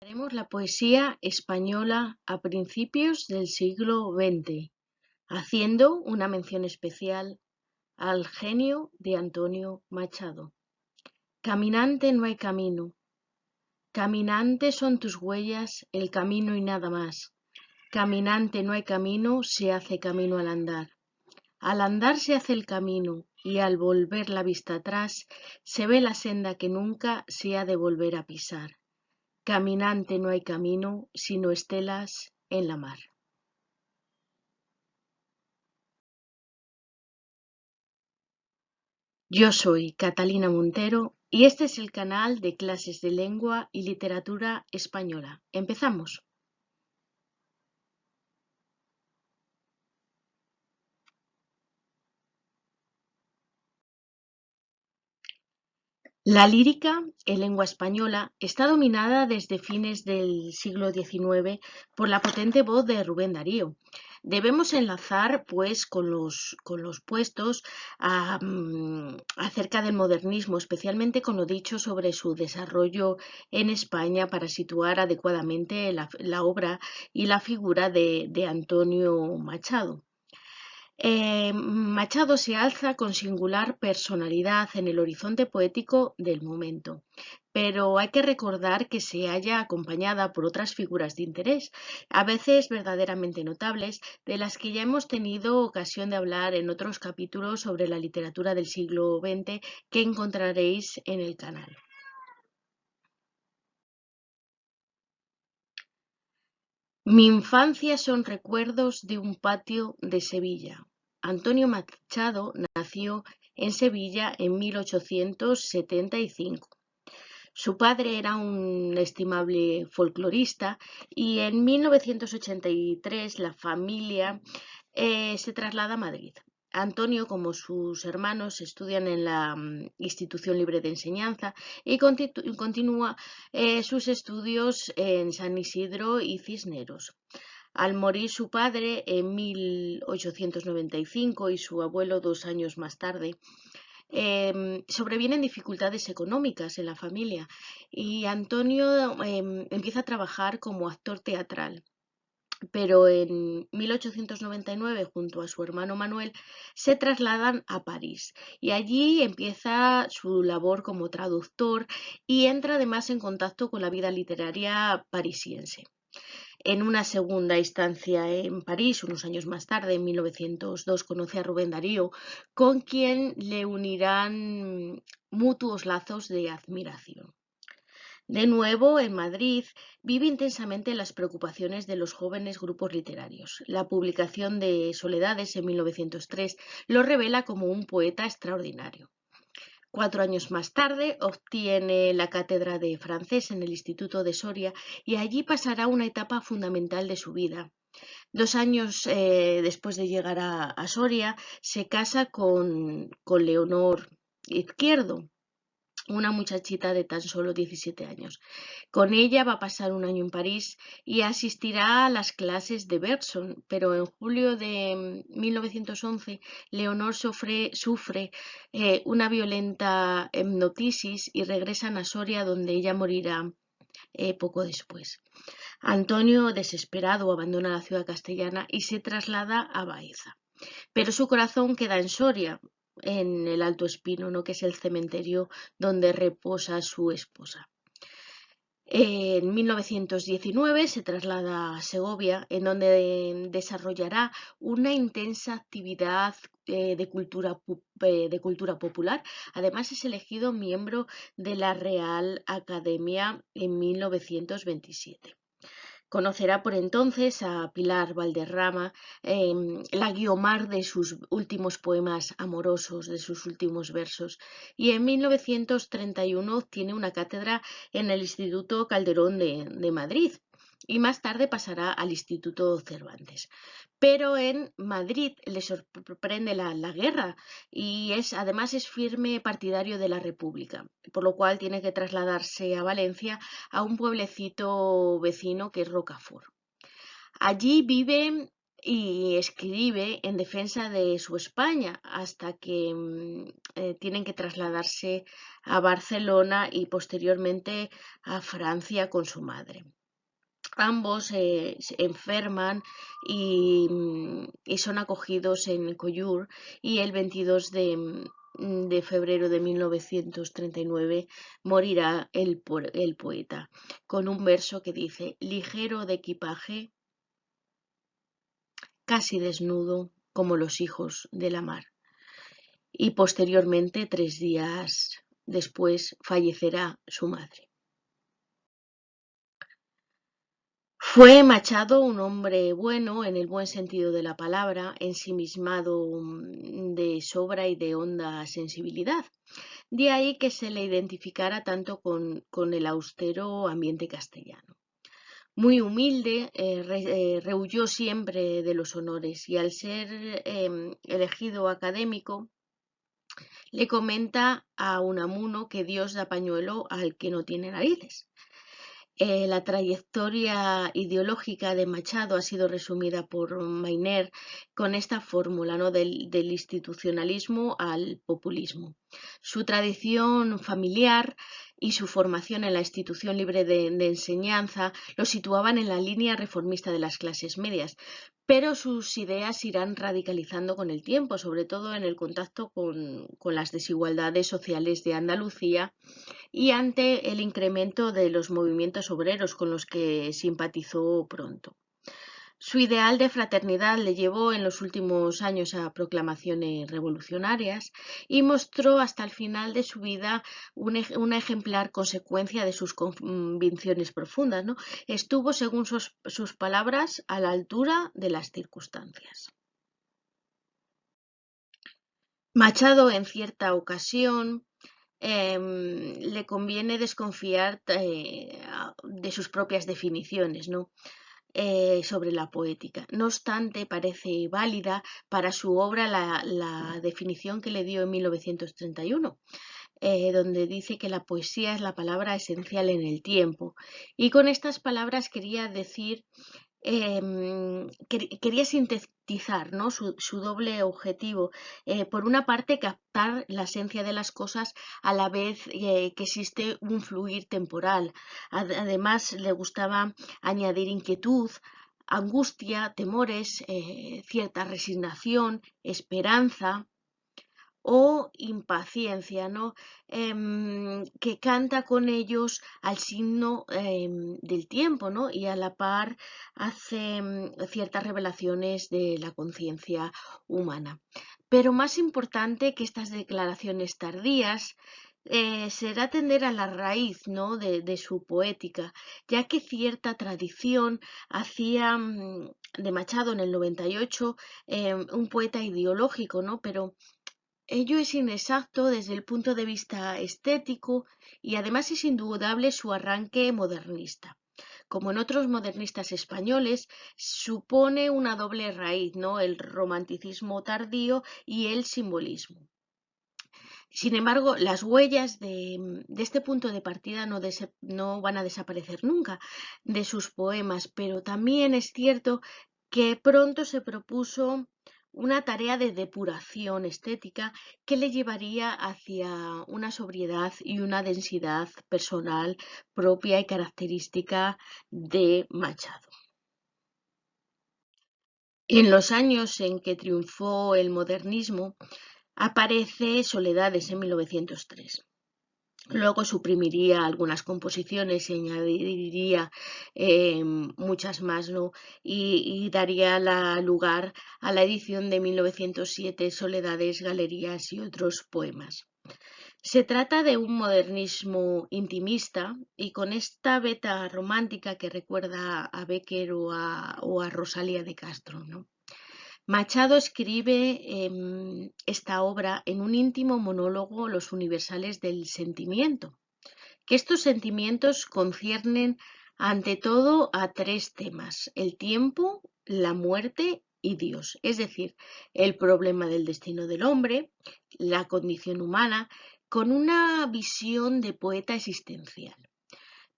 Haremos la poesía española a principios del siglo XX, haciendo una mención especial al genio de Antonio Machado. Caminante no hay camino, caminante son tus huellas, el camino y nada más. Caminante no hay camino, se hace camino al andar. Al andar se hace el camino y al volver la vista atrás se ve la senda que nunca se ha de volver a pisar. Caminante no hay camino, sino estelas en la mar. Yo soy Catalina Montero y este es el canal de clases de lengua y literatura española. Empezamos. La lírica en lengua española está dominada desde fines del siglo XIX por la potente voz de Rubén Darío. Debemos enlazar, pues, con los puestos acerca del modernismo, especialmente con lo dicho sobre su desarrollo en España para situar adecuadamente la obra y la figura de Antonio Machado. Machado se alza con singular personalidad en el horizonte poético del momento, pero hay que recordar que se halla acompañada por otras figuras de interés, a veces verdaderamente notables, de las que ya hemos tenido ocasión de hablar en otros capítulos sobre la literatura del siglo XX que encontraréis en el canal. Mi infancia son recuerdos de un patio de Sevilla. Antonio Machado nació en Sevilla en 1875. Su padre era un estimable folclorista y en 1983 la familia se traslada a Madrid. Antonio, como sus hermanos, estudian en la Institución Libre de Enseñanza y continúa sus estudios en San Isidro y Cisneros. Al morir su padre en 1895 y su abuelo 2 años más tarde, sobrevienen dificultades económicas en la familia y Antonio empieza a trabajar como actor teatral. Pero en 1899, junto a su hermano Manuel, se trasladan a París y allí empieza su labor como traductor y entra además en contacto con la vida literaria parisiense. En una segunda instancia en París, unos años más tarde, en 1902, conoce a Rubén Darío, con quien le unirán mutuos lazos de admiración. De nuevo, en Madrid, vive intensamente las preocupaciones de los jóvenes grupos literarios. La publicación de Soledades en 1903 lo revela como un poeta extraordinario. 4 años más tarde obtiene la cátedra de francés en el Instituto de Soria y allí pasará una etapa fundamental de su vida. 2 años después de llegar a Soria, se casa con Leonor Izquierdo, una muchachita de tan solo 17 años. Con ella va a pasar un año en París y asistirá a las clases de Bergson, pero en julio de 1911 Leonor sufre una violenta hipnotisis y regresan a Soria, donde ella morirá poco después. Antonio, desesperado, abandona la ciudad castellana y se traslada a Baeza. Pero su corazón queda en Soria, en el Alto Espino, ¿no?, que es el cementerio donde reposa su esposa. En 1919 se traslada a Segovia, en donde desarrollará una intensa actividad de cultura popular. Además, es elegido miembro de la Real Academia en 1927. Conocerá por entonces a Pilar Valderrama, la Guiomar de sus últimos poemas amorosos, de sus últimos versos, y en 1931 obtiene una cátedra en el Instituto Calderón de Madrid y más tarde pasará al Instituto Cervantes. Pero en Madrid le sorprende la guerra y además es firme partidario de la República, por lo cual tiene que trasladarse a Valencia, a un pueblecito vecino que es Rocafort. Allí vive y escribe en defensa de su España hasta que tienen que trasladarse a Barcelona y posteriormente a Francia con su madre. Ambos se enferman y son acogidos en Collioure, y el 22 de febrero de 1939 morirá el poeta, con un verso que dice: ligero de equipaje, casi desnudo como los hijos de la mar. Y posteriormente, 3 días después, fallecerá su madre. Fue Machado un hombre bueno en el buen sentido de la palabra, ensimismado, de sobra y de honda sensibilidad. De ahí que se le identificara tanto con el austero ambiente castellano. Muy humilde, rehuyó siempre de los honores, y al ser elegido académico, le comenta a Unamuno que Dios da pañuelo al que no tiene narices. La trayectoria ideológica de Machado ha sido resumida por Mainer con esta fórmula, ¿no?, del institucionalismo al populismo. Su tradición familiar y su formación en la institución libre de enseñanza lo situaban en la línea reformista de las clases medias, pero sus ideas irán radicalizando con el tiempo, sobre todo en el contacto con las desigualdades sociales de Andalucía y ante el incremento de los movimientos obreros con los que simpatizó pronto. Su ideal de fraternidad le llevó en los últimos años a proclamaciones revolucionarias y mostró hasta el final de su vida una ejemplar consecuencia de sus convicciones profundas, ¿no? Estuvo, según sus palabras, a la altura de las circunstancias. Machado, en cierta ocasión, le conviene desconfiar de sus propias definiciones, ¿no?, sobre la poética. No obstante, parece válida para su obra la definición que le dio en 1931, donde dice que la poesía es la palabra esencial en el tiempo. Y con estas palabras quería decir, quería sintetizar, ¿no?, su doble objetivo. Por una parte, captar la esencia de las cosas a la vez que existe un fluir temporal. Además, le gustaba añadir inquietud, angustia, temores, cierta resignación, esperanza o impaciencia, ¿no?, que canta con ellos al signo del tiempo, ¿no?, y a la par hace ciertas revelaciones de la conciencia humana. Pero más importante que estas declaraciones tardías será atender a la raíz, ¿no?, de su poética, ya que cierta tradición hacía de Machado en el 98 un poeta ideológico, ¿no?, pero ello es inexacto desde el punto de vista estético, y además es indudable su arranque modernista. Como en otros modernistas españoles, supone una doble raíz, ¿no?, el romanticismo tardío y el simbolismo. Sin embargo, las huellas de este punto de partida no van a desaparecer nunca de sus poemas, pero también es cierto que pronto se propuso una tarea de depuración estética que le llevaría hacia una sobriedad y una densidad personal propia y característica de Machado. En los años en que triunfó el modernismo, aparece Soledades en 1903. Luego suprimiría algunas composiciones y añadiría muchas más, ¿no?, y daría lugar a la edición de 1907, Soledades, Galerías y otros poemas. Se trata de un modernismo intimista y con esta beta romántica que recuerda a Bécquer o a Rosalía de Castro, ¿no? Machado escribe esta obra en un íntimo monólogo, Los universales del sentimiento, que estos sentimientos conciernen ante todo a 3 temas: el tiempo, la muerte y Dios, es decir, el problema del destino del hombre, la condición humana, con una visión de poeta existencial.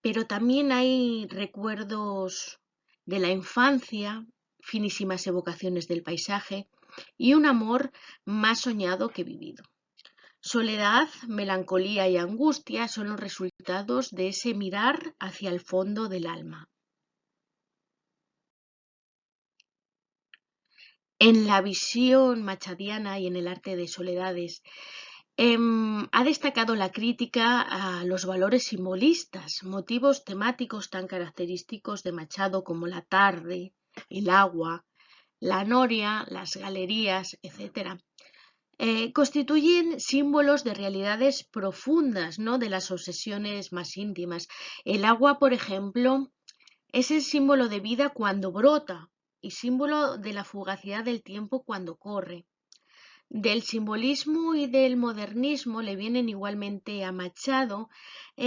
Pero también hay recuerdos de la infancia, finísimas evocaciones del paisaje y un amor más soñado que vivido. Soledad, melancolía y angustia son los resultados de ese mirar hacia el fondo del alma. En la visión machadiana y en el arte de Soledades, ha destacado la crítica a los valores simbolistas, motivos temáticos tan característicos de Machado como la tarde, el agua, la noria, las galerías, etc. Constituyen símbolos de realidades profundas, ¿no? De las obsesiones más íntimas. El agua, por ejemplo, es el símbolo de vida cuando brota y símbolo de la fugacidad del tiempo cuando corre. Del simbolismo y del modernismo le vienen igualmente a Machado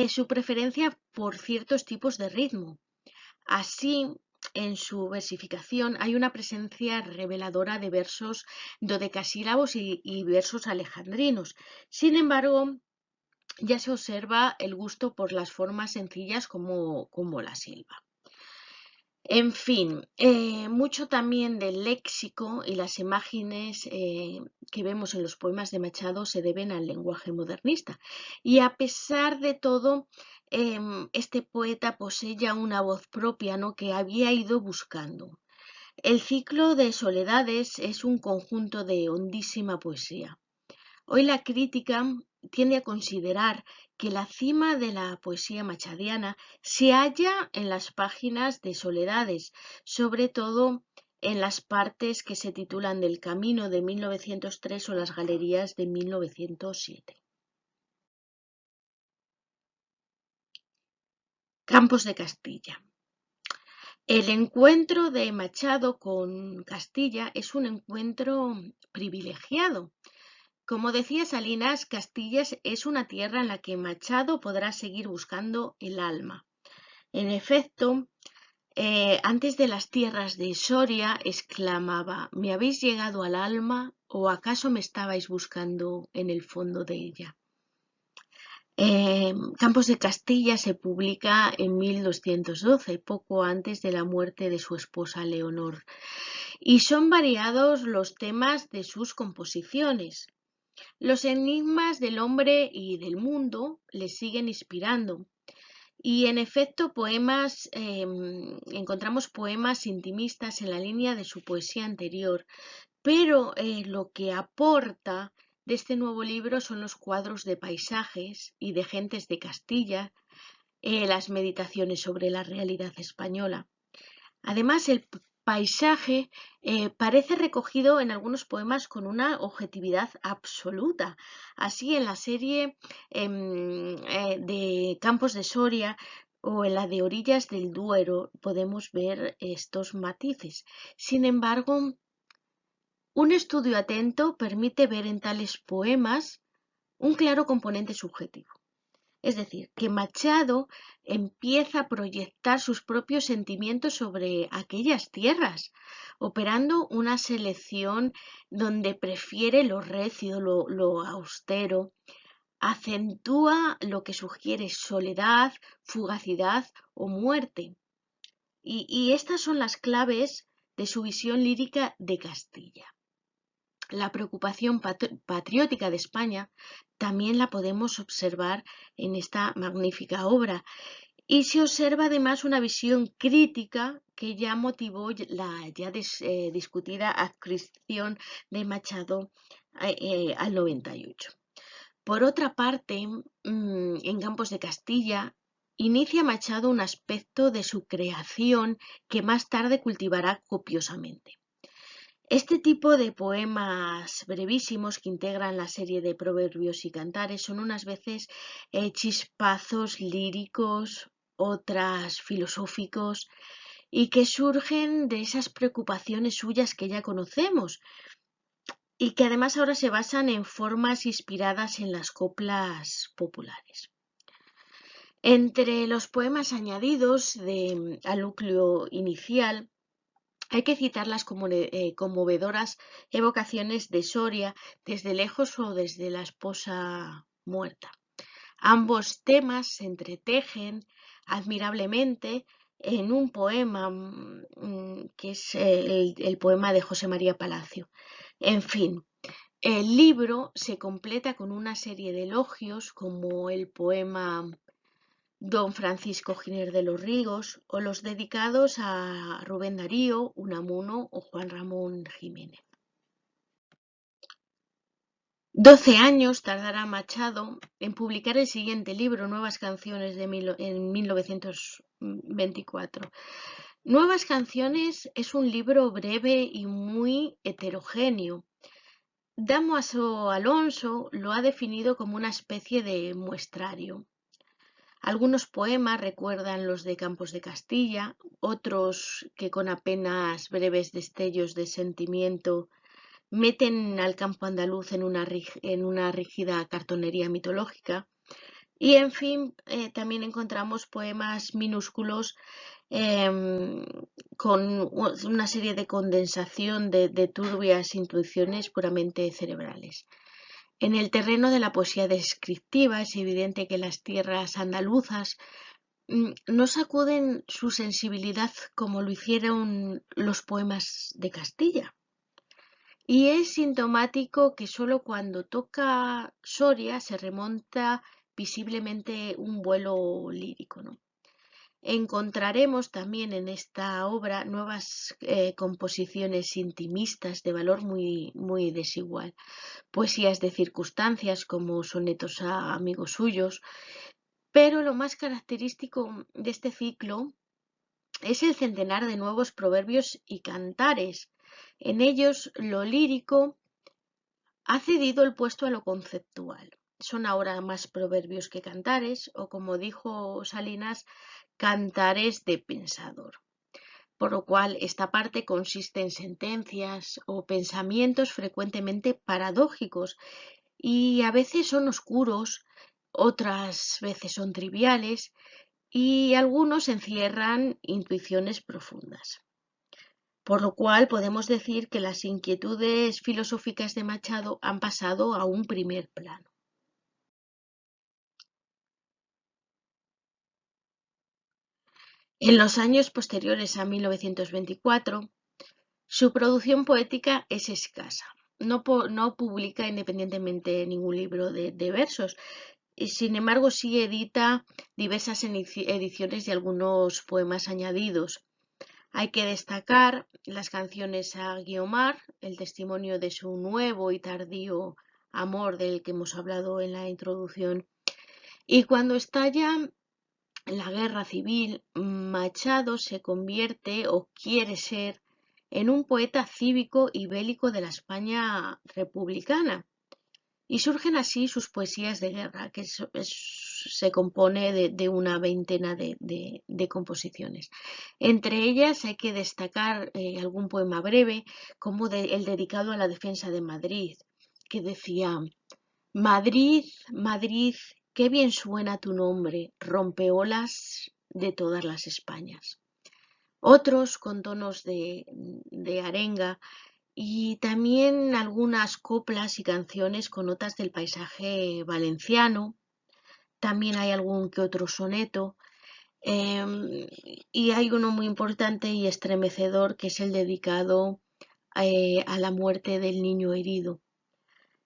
su preferencia por ciertos tipos de ritmo. Así, en su versificación hay una presencia reveladora de versos dodecasílabos y versos alejandrinos. Sin embargo, ya se observa el gusto por las formas sencillas como la silva. En fin, mucho también del léxico y las imágenes que vemos en los poemas de Machado se deben al lenguaje modernista. Y a pesar de todo, este poeta posee ya una voz propia, ¿no? Que había ido buscando. El ciclo de Soledades es un conjunto de hondísima poesía. Hoy la crítica tiende a considerar que la cima de la poesía machadiana se halla en las páginas de Soledades, sobre todo en las partes que se titulan Del Camino de 1903 o Las Galerías de 1907. Campos de Castilla. El encuentro de Machado con Castilla es un encuentro privilegiado. Como decía Salinas, Castilla es una tierra en la que Machado podrá seguir buscando el alma. En efecto, antes de las tierras de Soria, exclamaba: ¿me habéis llegado al alma o acaso me estabais buscando en el fondo de ella? Campos de Castilla se publica en 1212, poco antes de la muerte de su esposa Leonor, y son variados los temas de sus composiciones. Los enigmas del hombre y del mundo le siguen inspirando. Y en efecto, encontramos poemas intimistas en la línea de su poesía anterior, pero lo que aporta de este nuevo libro son los cuadros de paisajes y de gentes de Castilla, las meditaciones sobre la realidad española. Además, el paisaje parece recogido en algunos poemas con una objetividad absoluta. Así, en la serie de Campos de Soria o en la de Orillas del Duero podemos ver estos matices. Sin embargo, un estudio atento permite ver en tales poemas un claro componente subjetivo. Es decir, que Machado empieza a proyectar sus propios sentimientos sobre aquellas tierras, operando una selección donde prefiere lo recio, lo austero, acentúa lo que sugiere soledad, fugacidad o muerte. Y estas son las claves de su visión lírica de Castilla. La preocupación patriótica de España también la podemos observar en esta magnífica obra, y se observa además una visión crítica que ya motivó la ya discutida adscripción de Machado al 98. Por otra parte, en Campos de Castilla inicia Machado un aspecto de su creación que más tarde cultivará copiosamente. Este tipo de poemas brevísimos que integran la serie de proverbios y cantares son unas veces chispazos líricos, otras filosóficos, y que surgen de esas preocupaciones suyas que ya conocemos y que además ahora se basan en formas inspiradas en las coplas populares. Entre los poemas añadidos al núcleo inicial, hay que citar las conmovedoras evocaciones de Soria desde lejos o desde la esposa muerta. Ambos temas se entretejen admirablemente en un poema que es el poema de José María Palacio. En fin, el libro se completa con una serie de elogios como el poema Don Francisco Giner de los Ríos o los dedicados a Rubén Darío, Unamuno o Juan Ramón Jiménez. 12 años tardará Machado en publicar el siguiente libro, Nuevas Canciones, en 1924. Nuevas Canciones es un libro breve y muy heterogéneo. Dámaso Alonso lo ha definido como una especie de muestrario. Algunos poemas recuerdan los de Campos de Castilla, otros que con apenas breves destellos de sentimiento meten al campo andaluz en una rígida cartonería mitológica. Y en fin, también encontramos poemas minúsculos con una serie de condensación de turbias intuiciones puramente cerebrales. En el terreno de la poesía descriptiva es evidente que las tierras andaluzas no sacuden su sensibilidad como lo hicieron los poemas de Castilla. Y es sintomático que solo cuando toca Soria se remonta visiblemente un vuelo lírico, ¿no? Encontraremos también en esta obra nuevas composiciones intimistas de valor muy desigual, poesías de circunstancias como sonetos a amigos suyos, pero lo más característico de este ciclo es el centenar de nuevos proverbios y cantares. En ellos lo lírico ha cedido el puesto a lo conceptual. Son ahora más proverbios que cantares, o como dijo Salinas, cantares de pensador. Por lo cual, esta parte consiste en sentencias o pensamientos frecuentemente paradójicos y a veces son oscuros, otras veces son triviales y algunos encierran intuiciones profundas. Por lo cual podemos decir que las inquietudes filosóficas de Machado han pasado a un primer plano. En los años posteriores a 1924, su producción poética es escasa. No publica independientemente ningún libro de versos. Y sin embargo, sí edita diversas ediciones de algunos poemas añadidos. Hay que destacar las canciones a Guiomar, el testimonio de su nuevo y tardío amor del que hemos hablado en la introducción. Y cuando estalla la guerra civil, Machado se convierte o quiere ser en un poeta cívico y bélico de la España republicana. Y surgen así sus poesías de guerra, que se compone de una veintena de composiciones. Entre ellas hay que destacar algún poema breve, como el dedicado a la defensa de Madrid, que decía: Madrid, Madrid, qué bien suena tu nombre, rompeolas de todas las Españas. Otros con tonos de arenga y también algunas coplas y canciones con notas del paisaje valenciano. También hay algún que otro soneto. Y hay uno muy importante y estremecedor que es el dedicado a la muerte del niño herido.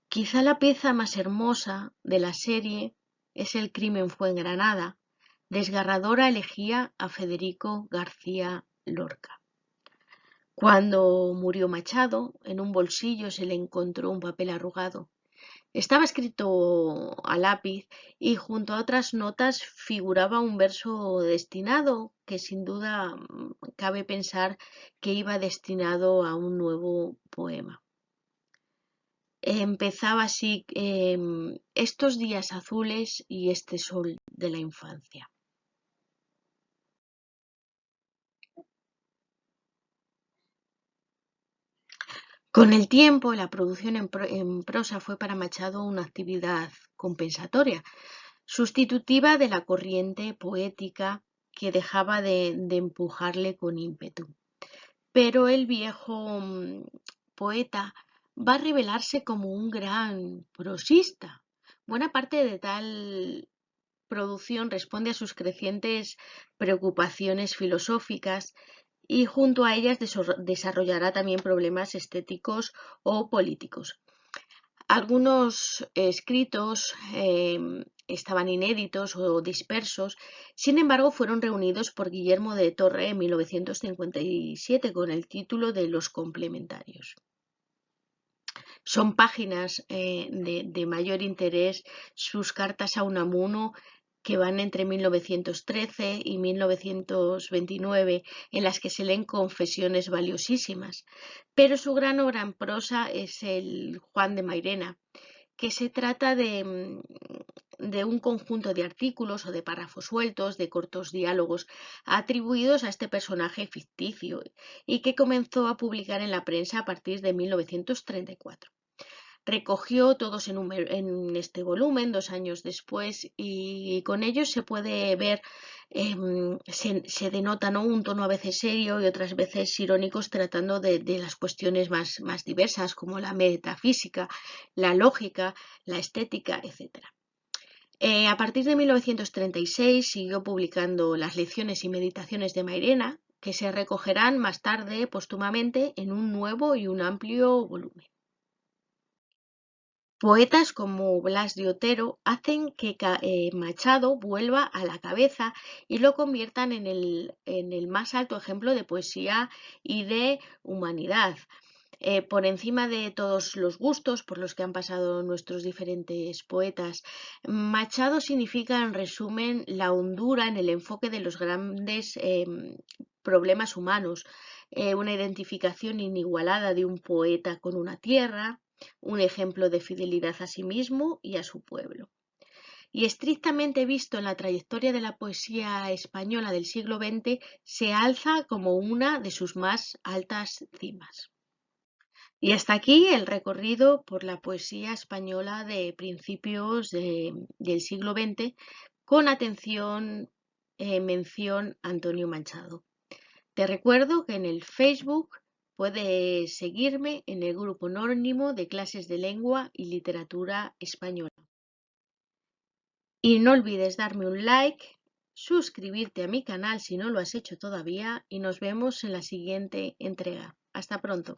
Quizá la pieza más hermosa de la serie es El crimen fue en Granada, desgarradora elegía a Federico García Lorca. Cuando murió Machado, en un bolsillo se le encontró un papel arrugado. Estaba escrito a lápiz y junto a otras notas figuraba un verso destinado que sin duda cabe pensar que iba destinado a un nuevo poema. Empezaba así: estos días azules y este sol de la infancia. Con el tiempo, la producción en prosa fue para Machado una actividad compensatoria, sustitutiva de la corriente poética que dejaba de empujarle con ímpetu. Pero el viejo poeta va a revelarse como un gran prosista. Buena parte de tal producción responde a sus crecientes preocupaciones filosóficas y junto a ellas desarrollará también problemas estéticos o políticos. Algunos escritos estaban inéditos o dispersos, sin embargo fueron reunidos por Guillermo de Torre en 1957 con el título de Los complementarios. Son páginas de mayor interés sus cartas a Unamuno, que van entre 1913 y 1929, en las que se leen confesiones valiosísimas. Pero su gran obra en prosa es el Juan de Mairena, que se trata de un conjunto de artículos o de párrafos sueltos, de cortos diálogos atribuidos a este personaje ficticio y que comenzó a publicar en la prensa a partir de 1934. Recogió todos en este volumen 2 años después y con ellos se puede ver, se denota, ¿no?, un tono a veces serio y otras veces irónicos, tratando de las cuestiones más diversas como la metafísica, la lógica, la estética, etc. A partir de 1936 siguió publicando las lecciones y meditaciones de Mairena, que se recogerán más tarde póstumamente en un nuevo y un amplio volumen. Poetas como Blas de Otero hacen que Machado vuelva a la cabeza y lo conviertan en el más alto ejemplo de poesía y de humanidad. Por encima de todos los gustos por los que han pasado nuestros diferentes poetas, Machado significa, en resumen, la hondura en el enfoque de los grandes problemas humanos, una identificación inigualada de un poeta con una tierra, un ejemplo de fidelidad a sí mismo y a su pueblo. Y estrictamente visto en la trayectoria de la poesía española del siglo XX, se alza como una de sus más altas cimas. Y hasta aquí el recorrido por la poesía española de principios del siglo XX, con atención, mención Antonio Machado. Te recuerdo que en el Facebook puedes seguirme en el grupo anónimo de clases de lengua y literatura española. Y no olvides darme un like, suscribirte a mi canal si no lo has hecho todavía y nos vemos en la siguiente entrega. Hasta pronto.